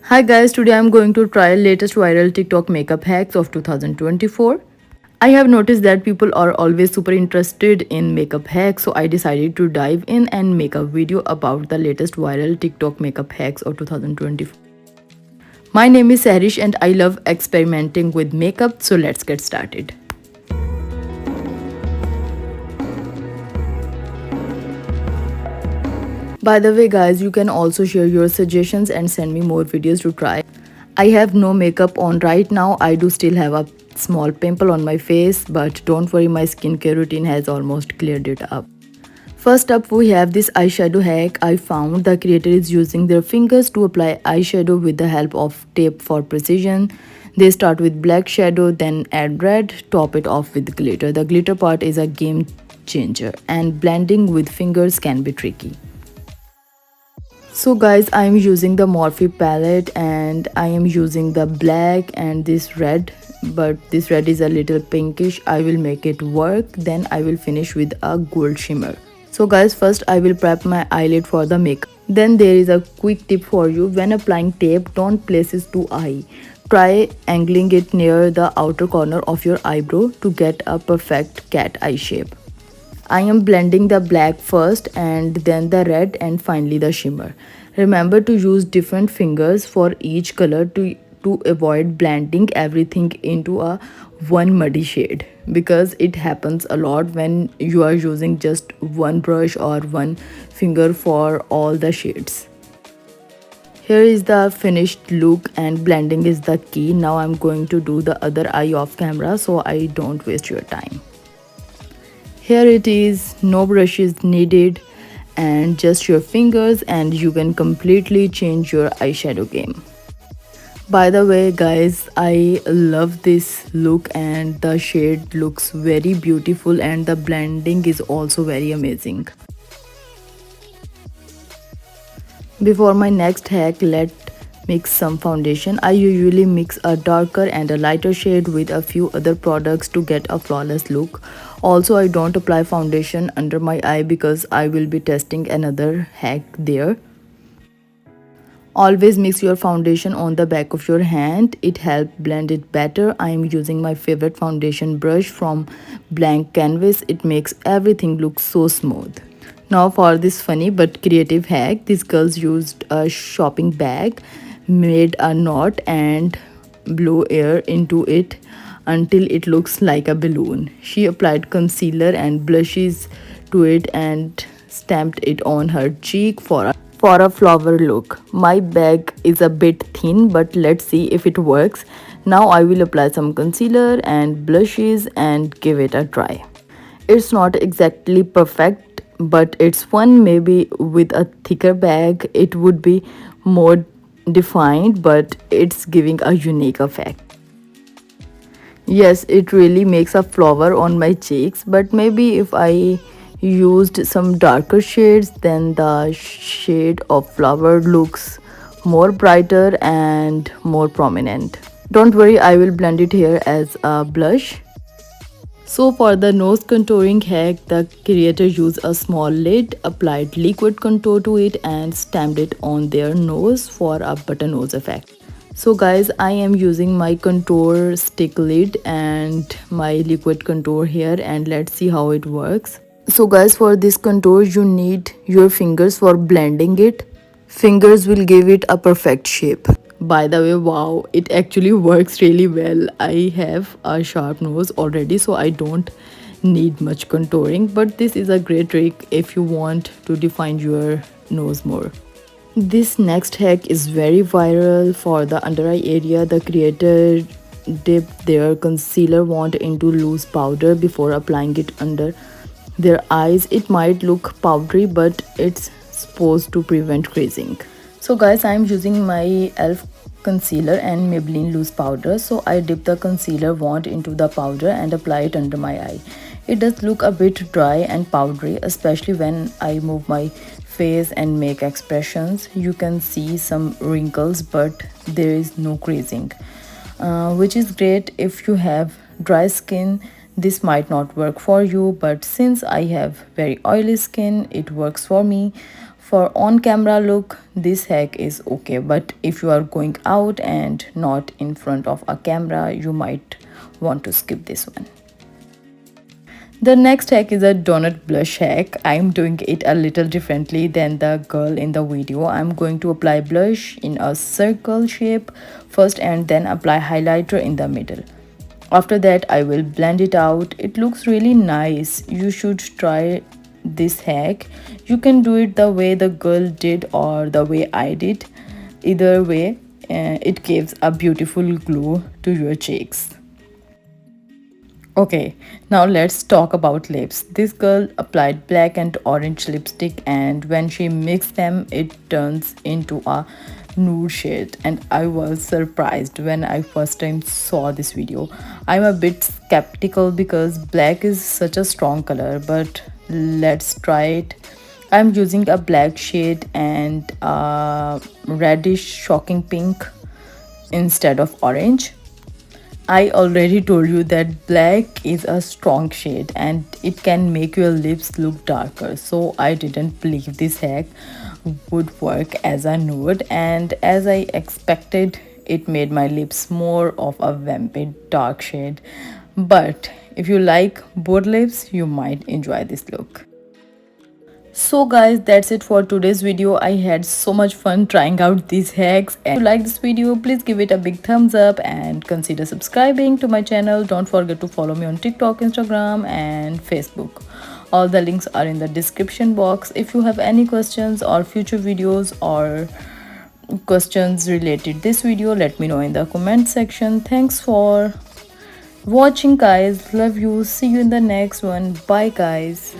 Hi guys, today I'm going to try latest viral TikTok makeup hacks of 2024. I have noticed that people are always super interested in makeup hacks, so I decided to dive in and make a video about the latest viral TikTok makeup hacks of 2024. My name is Sahrish and I love experimenting with makeup, so let's get started. By the way guys, you can also share your suggestions and send me more videos to try. I have no makeup on right now. I do still have a small pimple on my face, but don't worry, my skincare routine has almost cleared it up. First up, we have this eyeshadow hack. I found the creator is using their fingers to apply eyeshadow with the help of tape for precision. They start with black shadow, then add red, top it off with glitter. The glitter part is a game changer, and blending with fingers can be tricky. So guys, I am using the Morphe palette and I am using the black and this red, but this red is a little pinkish. I will make it work, then I will finish with a gold shimmer. So guys, first I will prep my eyelid for the makeup. Then there is a quick tip for you. When applying tape, don't place it too high. Try angling it near the outer corner of your eyebrow to get a perfect cat eye shape. I am blending the black first and then the red and finally the shimmer. Remember to use different fingers for each color to avoid blending everything into a one muddy shade, because it happens a lot when you are using just one brush or one finger for all the shades. Here is the finished look and blending is the key. Now I'm going to do the other eye off camera so I don't waste your time. Here it is, no brush is needed and just your fingers and you can completely change your eyeshadow game. By the way guys, I love this look and the shade looks very beautiful and the blending is also very amazing. Before my next hack, let's mix some foundation. I usually mix a darker and a lighter shade with a few other products to get a flawless look. Also, I don't apply foundation under my eye because I will be testing another hack there. Always mix your foundation on the back of your hand. It helps blend it better. I am using my favorite foundation brush from Blank Canvas. It makes everything look so smooth. Now for this funny but creative hack, these girls used a shopping bag, made a knot and blew air into it until it looks like a balloon. She applied concealer and blushes to it and stamped it on her cheek for a flower look. My bag is a bit thin, but let's see if it works. Now I will apply some concealer and blushes and give it a try. It's not exactly perfect, but it's fun. Maybe with a thicker bag, it would be more defined, but it's giving a unique effect. Yes, it really makes a flower on my cheeks, but maybe if I used some darker shades, then the shade of flower looks more brighter and more prominent. Don't worry, I will blend it here as a blush. So for the nose contouring hack, the creator used a small lid, applied liquid contour to it and stamped it on their nose for a butter nose effect. So guys, I am using my contour stick lid and my liquid contour here and let's see how it works. So guys, for this contour you need your fingers for blending it. Fingers will give it a perfect shape. By the way, wow, it actually works really well. I have a sharp nose already, so I don't need much contouring, but this is a great trick if you want to define your nose more. This next hack is very viral for the under eye area. The creator dipped their concealer wand into loose powder before applying it under their eyes. It might look powdery, but it's supposed to prevent creasing. So guys, I am using my e.l.f. concealer and Maybelline loose powder. So I dip the concealer wand into the powder and apply it under my eye. It does look a bit dry and powdery, especially when I move my face and make expressions. You can see some wrinkles, but there is no creasing, which is great if you have dry skin. This might not work for you, but since I have very oily skin, it works for me. For on camera look, this hack is okay, but if you are going out and not in front of a camera, you might want to skip this one. The next hack is a donut blush hack. I'm doing it a little differently than the girl in the video. I'm going to apply blush in a circle shape first and then apply highlighter in the middle. After that, I will blend it out. It looks really nice. You should try this hack. You can do it the way the girl did or the way I did. Either way, it gives a beautiful glow to your cheeks. Okay, now let's talk about lips. This girl applied black and orange lipstick, and when she mixed them, it turns into a nude shade. And I was surprised when I first time saw this video. I'm a bit skeptical because black is such a strong color, but let's try it. I'm using a black shade and a reddish shocking pink instead of orange. I already told you that black is a strong shade and it can make your lips look darker. So I didn't believe this hack would work as a nude, and as I expected, it made my lips more of a vampy dark shade. But if you like bold lips, you might enjoy this look. So guys, that's it for today's video. I had so much fun trying out these hacks, and if you like this video, please give it a big thumbs up and consider subscribing to my channel. Don't forget to follow me on TikTok, Instagram and Facebook. All the links are in the description box. If you have any questions or future videos or questions related this video, let me know in the comment section. Thanks for watching guys. Love you. See you in the next one. Bye guys.